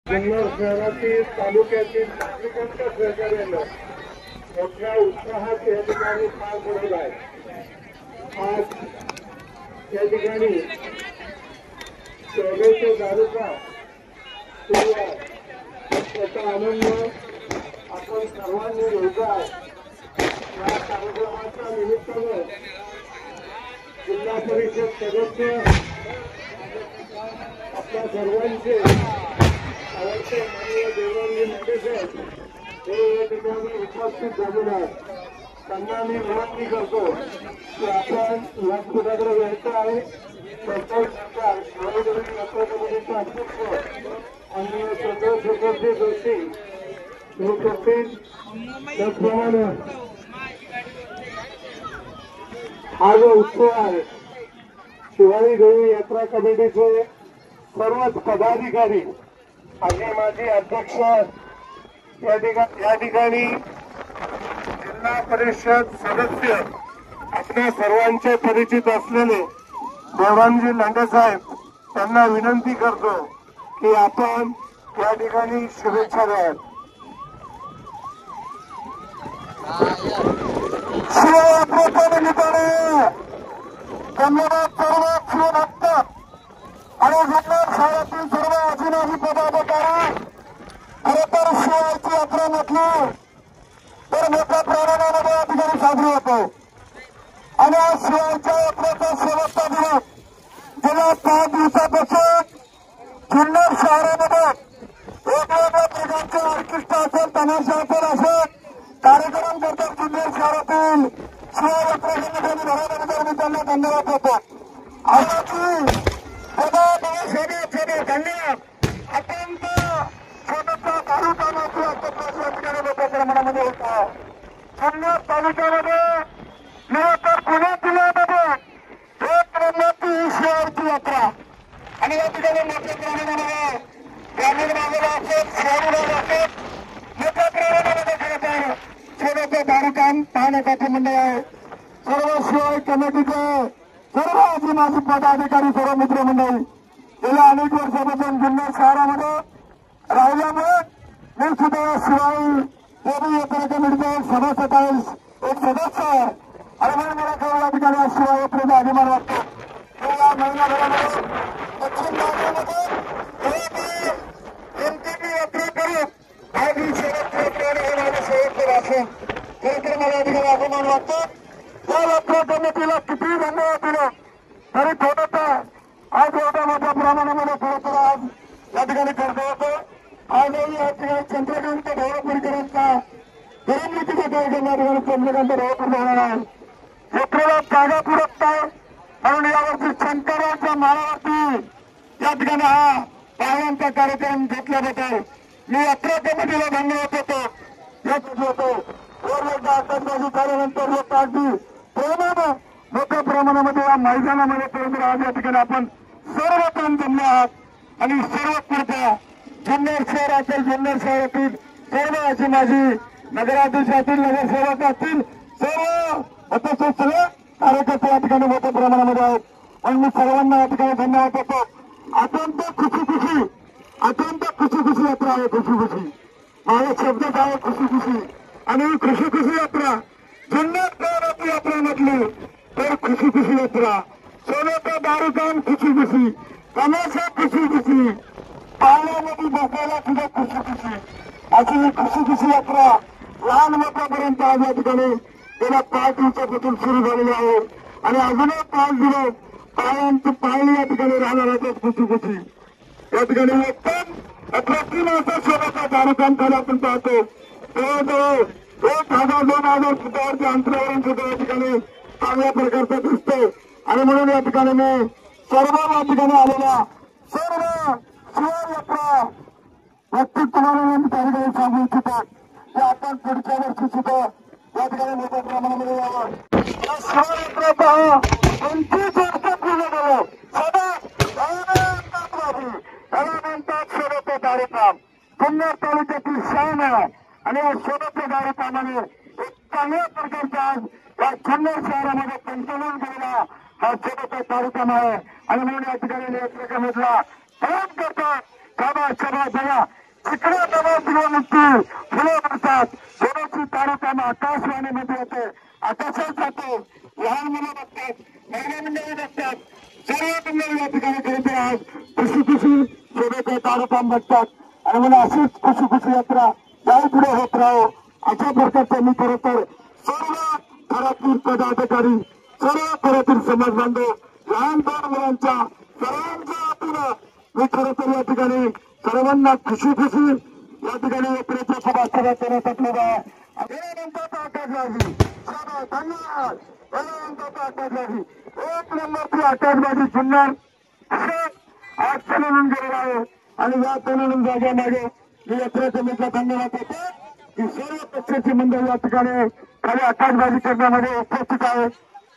जुन्नर शहरातील तालुक्यातील नागरिकांच्या सहकार्यानं मोठ्या उत्साहात या ठिकाणी पार पडला आहे। आज या ठिकाणी शोभेच्या दारूचा सुरू आहे, त्याचा आनंद आपण सर्वांनी घ्यायचा आहे। या कार्यक्रमाच्या निमित्तानं जिल्हा परिषद सदस्य आपल्या सर्वांचे आवडते माननीय देवांगी मुंडेसाहेब हे या ठिकाणी उपस्थित झालेले आहेत। त्यांना मी विनंती करतो की आपण व्यासपीठाकडे यायचं आहे। सरकार सरकार शिवाजीनगर यात्रा कमिटीचे अध्यक्ष आणि चंद्रशेखरजी जोशी हे उपस्थित, त्याचप्रमाणे हा जो उत्सव आहे शिवाजी देवी यात्रा कमिटीचे सर्वच पदाधिकारी आणि माजी अध्यक्ष या ठिकाणी जिल्हा परिषद सदस्य आपल्या सर्वांचे परिचित असलेले देवांगी लांडे साहेब त्यांना विनंती करतो की आपण या ठिकाणी शुभेच्छा द्याल। शिवयात्रेच्या निमित्ताने धन्यवाद सर्व शिवभक्त आणि जुन्नर शहरातील सर्व अजूनही पदाधिकारी। खरं तर शिवाची यात्रा म्हटली तर मोठ्या प्रमाणामध्ये या ठिकाणी साजरी होते आणि आज शिवाच्या यात्रेचा शेवटचा दिवस गेल्या 5 दिवसापासून जुन्नर शहरामध्ये वेगवेगळ्या प्रकारचे ऑर्केस्ट्रा असेल, तमाशा असेल कार्यक्रम करतात। जुन्नर शहरातील शिवयात्रेच्या ठिकाणी भराभरीने मी त्यांना धन्यवाद देतो। आजची धन्यवाद अत्यंत छोट्या तालुक्यामध्ये या ठिकाणी मोठ्या प्रमाणामध्ये होत आहे। जुन्नर तालुक्यामध्ये नव्हे तर पुणे जिल्ह्यामध्ये एक नंबरची ही शिवाची यात्रा आणि या ठिकाणी मोठ्या प्रमाणामध्ये ग्रामीण भागाला असेल, शहरी भाग असेल, मोठ्या प्रमाणामध्ये करत आहे। छोट्याचे कार्यक्रम पाहण्यासाठी मंडळ आहे। सर्व शिवाय कमिटीचे सर्व आजी माजी पदाधिकारी, सर्व मित्रमंडळी गेल्या अनेक वर्षापासून जुन्नर शहरामध्ये राहिल्यामुळे मी सुद्धा शिवाई देवी यात्रा कमिटीचा सभासद आहे, एक सदस्य आहे आणि म्हणून मला काही या ठिकाणी शिवाई यात्रेचा अभिमान वाटतो। गेल्या महिनाभरामध्ये दक्षिण भागामध्ये एमटीपी यात्रा करून आज ही शेवटची यात्रा आणि हे माझं शेवटचं भाषण, खरंतर मला या ठिकाणी अभिमान वाटतो। या यात्रा कमिटीला किती धन्यवाद दिले तरी थोडंसं आज एवढ्या मोठ्या प्रमाणामध्ये खरंतर आज या ठिकाणी करतो होतो। आजही या ठिकाणी चंद्रकांत भावपुरकरांचा करमणुकीचा कार्यक्रम या ठिकाणी चंद्रकांत भावपुर होणार आहे। यात्रेला जागा पुरत नाही म्हणून यावर्षी शंकराच्या माळावरती या ठिकाणी हा पाहुण्यांचा कार्यक्रम घेतला जात आहे। मी यात्रा कमिटीला धन्यवाद देतो। यासाठी होतो एकदा आतंकवादी झाल्यानंतर लोक अगदी प्रेमानं मोठ्या प्रमाणामध्ये या मैदानामध्ये पर्यंत आज या ठिकाणी आपण सर्वजण जमले आहात आणि सर्व कृपया जुन्नर शहर असेल, जुन्नर शहरातील सर्व अशी माझी नगराध्यक्ष असतील, नगरसेवक असतील, सर्व अतिशय सगळे कार्यकर्ते या ठिकाणी मोठ्या प्रमाणामध्ये आहेत आणि मी सर्वांना या ठिकाणी धन्यवाद देतो। अत्यंत खुशी यात्रा आहे। खुशी माझा शब्दच आहे खुशी आणि खुशी यात्रा जुन्नर शहराची यात्रा म्हटली तर खुशी यात्रा, सोन्याचा दारूकान खुशी, तमाशा खुशी, पाण्यामध्ये बसायला सुद्धा खुशी, अशी ही खुशी यात्रा लहान मोठ्यापर्यंत आज या ठिकाणी गेल्या 5 दिवसापासून सुरू झालेली आहे आणि अजूनही 5 दिवस पायांची पाळणी या ठिकाणी राहणार आहे। खुशी या ठिकाणी एकदम अप्रतिम असा सोन्याचा दारूकान खाली आपण पाहतो। जवळजवळ 1000-2000 फुटावरच्या अंतरावरून सुद्धा या ठिकाणी चांगल्या प्रकारचं दिसतंय आणि म्हणून या ठिकाणी मी सर्व या ठिकाणी आलेल्या सर्व शिवाय यात्रा व्यक्तित्वाने मी त्या ठिकाणी सांगू इच्छितो की आपण पुढच्या वर्षी सुद्धा या ठिकाणी मोठ्या प्रमाणामध्ये यावं। शिवाय यात्रेचा 25 वर्ष पूर्ण झालं सदा याला म्हणतात शोभेचे कार्यक्रम। जुन्नर तालुक्यातील शान आहे आणि या शोभेच्या कार्यक्रमाने एक चांगल्या प्रकारचा आज या जुन्नर शहरामध्ये पंचनाम केलेला हा शोभेचा कार्यक्रम आहे आणि म्हणून या ठिकाणी यात्रेकमिटीला प्रयत्न करतात शाबास बघा तिकडे दबाव दिल्यानंतर फुलं पडतात. थोडीशी तारतम्य आकाशवाणीमध्ये होते, आकाशात जातो. लहान मुलं बघतात, महिला मंडळी बघतात, सर्व मंडळी या ठिकाणी खरं तर आज खुशी सोबत तारतम्य बघतात. आणि मला अशीच खुशी यात्रा याही पुढे होत राहो अशा प्रकारचं मी खरं तर सर्व घरातील पदाधिकारी, सर्व घरातील समाज बांधव, लहान मुलांच्या सर्वांच्या वतीनं मी खरं तर या ठिकाणी सर्वांना खुशी या ठिकाणी यात्रेच्या सभासद करण्यासाठी अभिनंदनाचा आकाशबाजी. धन्यवाद. अभिनंदनाचा आकाशबाजी, एक नंबरची आकाशबाजी सुंदर आज चलून गेलेला आहे. आणि या चलून जाग्यामागे मी यात्रा समितीला धन्यवाद देतो की सर्व पक्षाची मंडळी या ठिकाणी खाली आकाशबाजी करण्यामध्ये उपस्थित आहे.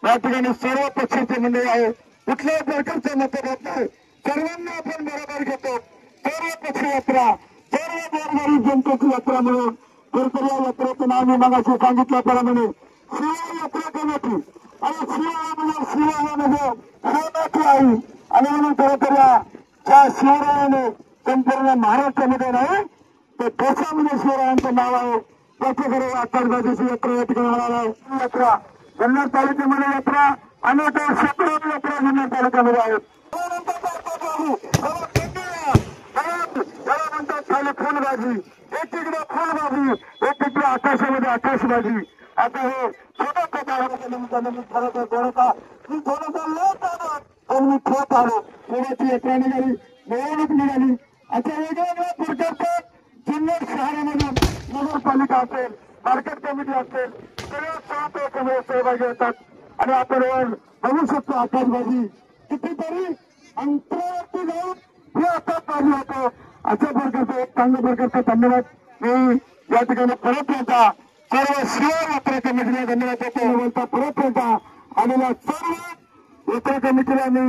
या ठिकाणी सर्व पक्षाची मंडळी आहे, कुठल्याही प्रकारचे मतभेद नाही, सर्वांना आपण बरोबर घेतो. सर्व पक्ष यात्रा, सर्व गोरगरीब जनतेची यात्रा म्हणून खरं या यात्रेचं नाव मी मगाशी सांगितल्याप्रमाणे शिवा यात्रा कमिटी आणि शिवराय म्हणजे शिवनाची आई. आणि म्हणून खरं तर त्या शिवरायाने संपूर्ण महाराष्ट्रामध्ये नाही तर देशामध्ये शिवरायांचं नाव आहे. त्याच्या घरी आकाशबाजीची यात्रा या ठिकाणी होणार आहे. यात्रा जुन्नर तालुक्यामध्ये यात्रा अनेक शेकडो यात्रा जुन्नर तालुक्यामध्ये आहेत. त्याला म्हणतात खाली फुलबाजी, एकीकडे फुलबाजी, एकीकडे आकाशामध्ये आकाशबाजी. आता हे छोट्या काळामध्ये निमित्तानं मी खरं तर थोडासा लेट आलो पण मी ठोक आलो. थोड्याची यात्रा निघाली, मिरवणूक निघाली. अशा वेगवेगळ्या प्रकारच्या जुन्नर शहरामधून नगरपालिका असेल, मार्केट कमिटी असेल, सगळ्या सहभागी होतात. आणि आपण बघू शकतो आकाशबाजी कितीतरी अंतरावरती जाऊन हे आकाशबाजी होतो. अशा प्रकारचा एक चांगल्या प्रकारचा धन्यवाद मी या ठिकाणी परत येता सर्व शिव यात्रा कमिटीला धन्यवाद देतो. बोलता परत येता आलेल्या सर्व यात्रा कमिटीला मी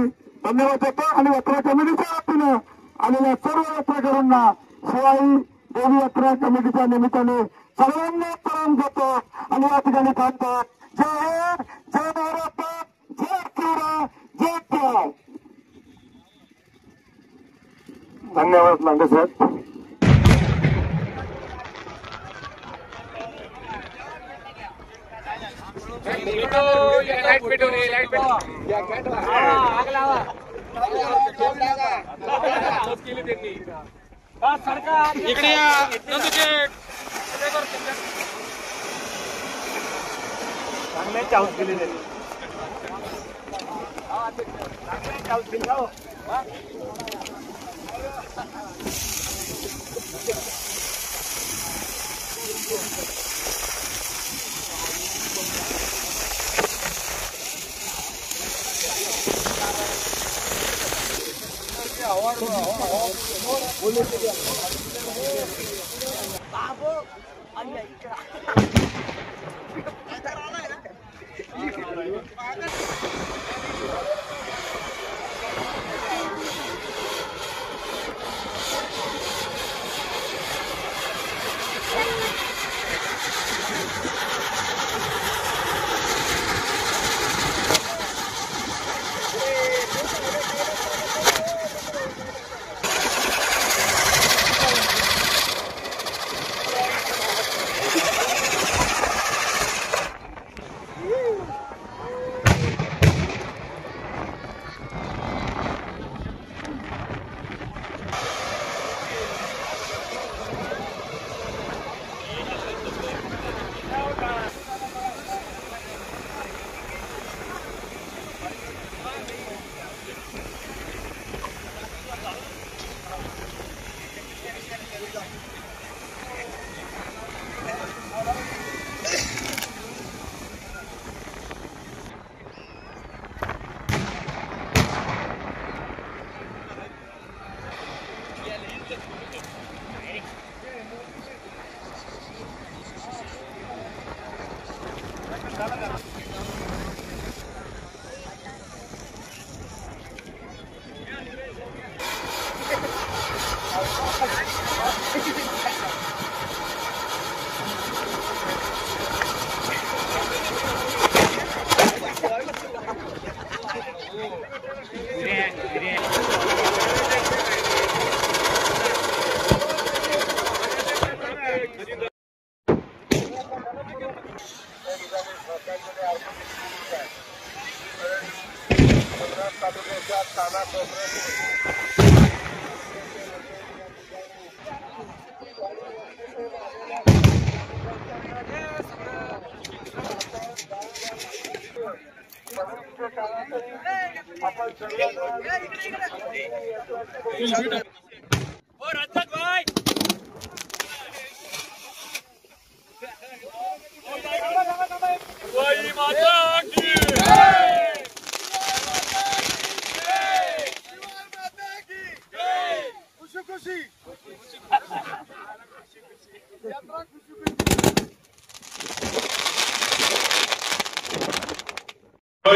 धन्यवाद देतो. आणि यात्रा कमिटीच्या वतीनं आलेल्या सर्व यात्रेकरूंना शिवाई देवी यात्रा कमिटीच्या निमित्ताने सर्वांना करून घेतो आणि या ठिकाणी थांबतो. जय हिंद, जय महाराष्ट्र, जय शिवराय, जय शिवराय. धन्यवाद लांडे साहेब. इकडे या चांगले चाऊस केले त्यांनी. चाऊस केली हो.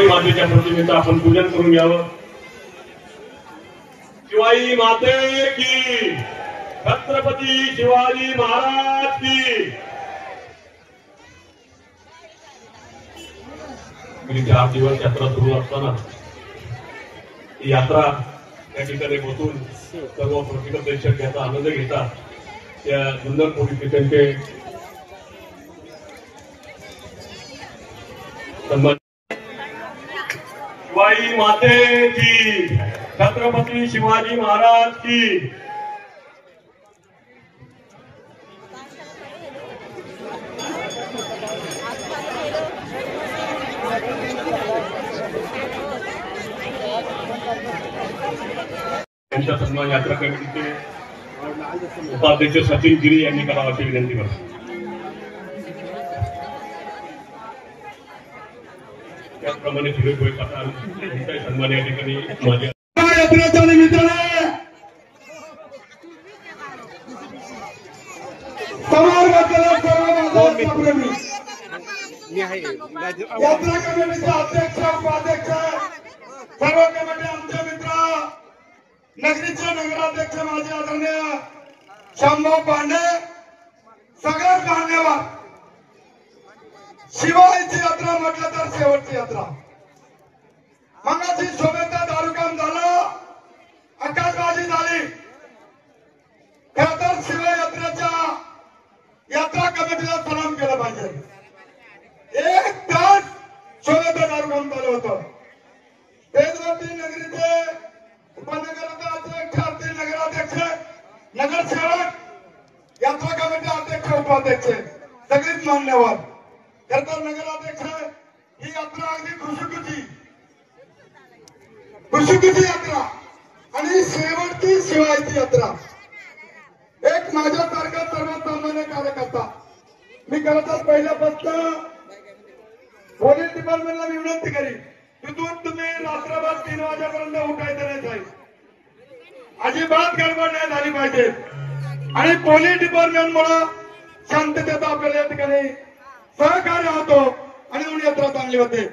मातेच्या प्रतिमेचं आपण पूजन करून घ्यावं. शिवाई माते की, छत्रपती शिवाजी महाराज की. गेली 4 दिवस यात्रा सुरू असताना ही यात्रा त्या ठिकाणी बसून सर्व प्रतिमा प्रेक्षक याचा आनंद घेतात. त्या सुंदर पोलीस स्टेशनचे सन्मान. शिवाई माते की, छत्रपती शिवाजी महाराज की. त्यांच्या सन्मान यात्रा कमिटीचे उपाध्यक्ष सचिन गिरी यांनी करावं अशी विनंती करतो. त्याचप्रमाणे सुरेश भाई पठाण यांचाही सन्मान या ठिकाणी माझ्या यात्रेच्या निमित्ताने यात्रा कमिटीचे अध्यक्ष उपाध्यक्ष सर्व कमिटी आमचे मित्र नगरीचे नगराध्यक्ष माझे आदरणीय शामभाऊ पांडे सगळ्यात मान्यवर. शिवाईची यात्रा म्हटलं तर शेवटची यात्रा. मंगाची शोभेचा दारुकाम झालं, आकाशबाजी झाली. खरं तर शिवाय यात्रेच्या यात्रा कमिटीला सलाम केला पाहिजे. 1 तास शोभेचं दारुकाम चालू होतं. तेजवती नगरीचे उपनगराध्यक्ष, नगराध्यक्ष, नगरसेवक, यात्रा कमिटी अध्यक्ष उपाध्यक्ष सगळीच मान्यवर. खरं तर नगराध्यक्ष ही यात्रा अगदी खुशीखुशी यात्रा आणि शेवटची शिवायची यात्रा. एक माझ्यासारखा सर्वसामान्य कार्यकर्ता मी खरंच पहिल्यापासून पोलीस डिपार्टमेंटला विनंती करी, तिथून तुम्ही रात्रभर 3 वाजेपर्यंत उठायचं नाही साहेब. अजिबात गडबड नाही झाली पाहिजे. आणि पोलीस डिपार्टमेंटमुळे शांततेचा आपल्याला या ठिकाणी सहकार्य होतो आणि म्हणून यात्रा चांगली होते.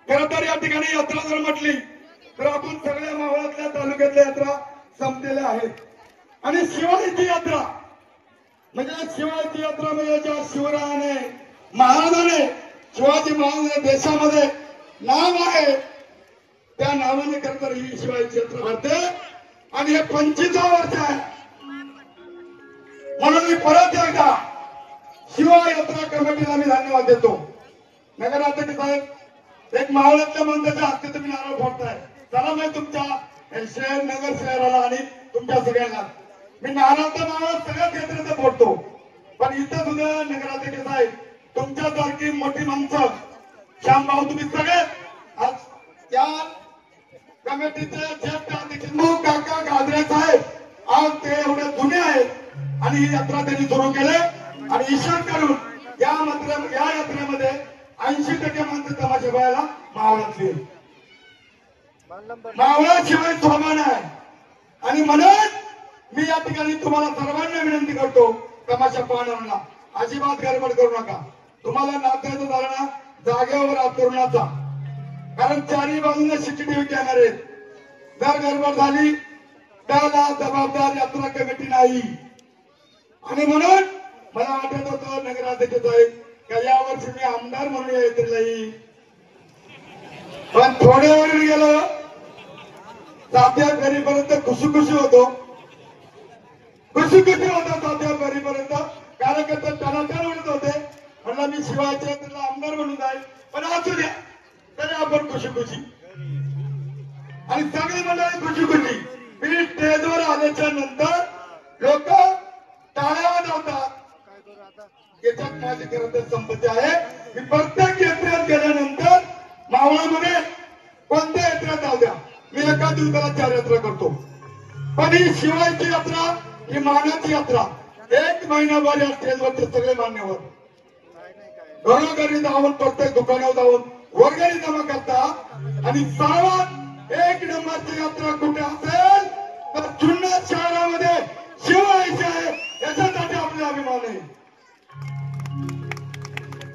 खरं तर या ठिकाणी यात्रा जर म्हटली तर आपण सगळ्या मावळातल्या तालुक्यातल्या यात्रा संपलेल्या आहेत. आणि शिवाजीची यात्रा म्हणजे शिवाजीची यात्रा म्हणजे ज्या शिवरायाने महाराजाने शिवाजी महाराज देशामध्ये नाव आहे त्या नावाने खरं तर ही शिवाजीची यात्रा भरते. आणि हे 25वा वर्ष आहे. म्हणून मी परत एकदा शिवा यात्रा कमिटीला मी धन्यवाद देतो. नगराध्यक्ष साहेब एक मावळातल्या मंत्र्याच्या हस्ते तुम्ही नारळ फोडताय. चला मी तुमच्या शहर नगर शहराला आणि तुमच्या सगळ्यांना मी नारळचा नारळ सगळ्याच यात्रेचं फोडतो. पण इथं सुद्धा नगराध्यक्ष साहेब तुमच्यासारखी मोठी माणसं श्यामभाऊ तुम्ही सगळे आज त्या कमिटीचे ज्येष्ठ अध्यक्ष काका गाजरे साहेब आज ते एवढे जुने आहेत आणि ही यात्रा त्यांनी सुरू केली. आणि ईशान करून या यात्रेमध्ये 80% माणसं तमाशा बघायला मावळातली. मावळाशिवाय सोमान आहे. आणि म्हणून मी या ठिकाणी तुम्हाला सर्वांना विनंती करतो, तमाशा पाहणाऱ्यांना अजिबात गडबड करू नका. तुम्हाला नाचायचं झालं ना जागेवर हात करू नका. कारण 4ही बाजूने सीसीटीव्ही कॅमेरे आहेत. जर गडबड झाली त्याला जबाबदार यात्रा कमिटी नाही. आणि म्हणून मला वाटत होतं नगराध्यक्ष साहेब का यावर्षी मी आमदार म्हणून या यात्रेला येईल. पण थोड्या वेळ गेलं तात्या घरीपर्यंत खुशी होतो. तात्या घरीपर्यंत कार्यकर्ते टनाटन उडत होते. म्हणलं मी शिवाच्या यात्रेला आमदार म्हणून जाईल. पण असू द्या तरी आपण खुशी आणि सगळी मंडळी खुशी. मी स्टेजवर आल्याच्या नंतर लोक टाळ्या वाजवतात. याच्यात माझी खरं तर संपत्ती आहे. मी प्रत्येक यात्रेत गेल्यानंतर मावळामध्ये कोणत्या यात्रेत जाऊ द्या मी एका दिवसाला 4 यात्रा करतो. पण ही शिवायची यात्रा ही मानाची यात्रा. 1 महिनाभर या स्टेजवरचे सगळे मान्यवर घरोघरी जाऊन प्रत्येक दुकानावर जाऊन वर्गणी जमा करतात आणि सर्वात 1 नंबरची यात्रा कुठे असेल तर जुन्नर शहरामध्ये शिवायची आहे. याच्यासाठी आपला अभिमान आहे.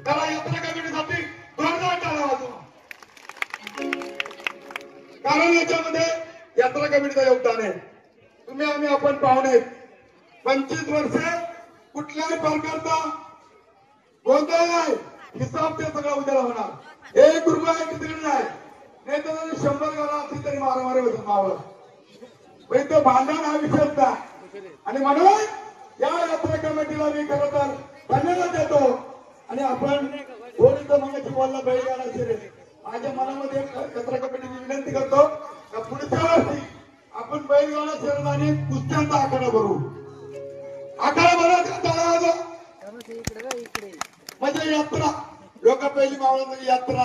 त्याला यात्रा कमिटीसाठी जोरदार टाळ्या वाजवा. कारण याच्यामध्ये यात्रा कमिटीचं योगदान आहे. तुम्ही आम्ही आपण पाहुणे 25 वर्ष कुठल्याही प्रकारचा गोंधळ नाही. हिसाब ते सगळं उद्याला होणार. 1 रुपया तिकडे नाही. नाही तर 100 गाला असली तरी मारामारी होत मावळ. पण तो भांडण हा विषयच नाही. आणि म्हणून या यात्रा कमिटीला मी खरं तर धन्यवाद देतो. आणि आपण थोडीचं मगाची बोलला बैलगाडा शर्यत माझ्या मनामध्ये यात्रा कमिटीची विनंती करतो का पुढच्या वर्षी आपण बैलगाडा शर्यत आणि कुस्त्यांचा आखाडा भरू. आखाडा भरायचा म्हणजे यात्रा. लोक पहिली मावळ म्हणजे यात्रा,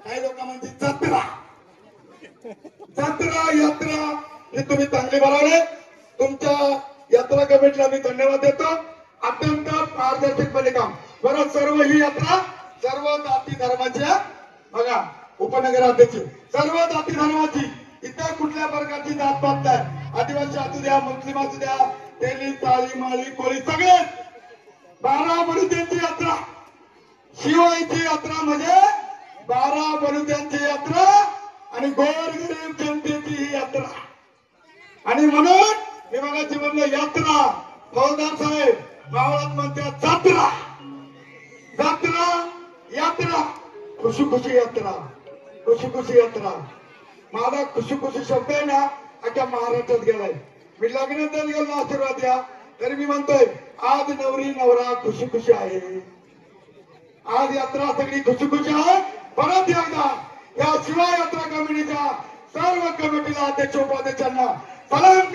काही लोक म्हणजे जत्रा. जत्रा यात्रा हे तुम्ही चांगले भरवले. तुमच्या यात्रा कमिटीला मी धन्यवाद देतो. अत्यंत पारदर्शकपणे काम बरं. सर्व ही यात्रा सर्व जाती धर्माच्या बघा उपनगराध्यक्ष सर्व जाती धर्माची इतर कुठल्या प्रकारची जातपात नाही. आदिवासी असू द्या, मुस्लिम असू द्या, तेली ताळी माळी कोळी सगळे 12 बलुत्यांची यात्रा. शिवायची यात्रा म्हणजे 12 बलुत्यांची यात्रा आणि गोरगरीब जनतेची ही यात्रा. आणि म्हणून मी मगाशी म्हणलं यात्रा. फौजदार साहेब गावात म्हणतात जत्रा. जत्रा यात्रा खुशी खुशी यात्रा. खुशी खुशी यात्रा. माझा खुशी खुशी शब्द आहे ना अख्या महाराष्ट्रात गेलाय. मी लग्नात गेलो आशीर्वाद द्या तरी मी म्हणतोय आज नवरी नवरा खुशी खुशी आहे. आज यात्रा सगळी खुशी खुशी आहे. परत एकदा या शिवा यात्रा कमिटीच्या सर्व कमिटीला अध्यक्ष उपाध्यक्षांना सलाम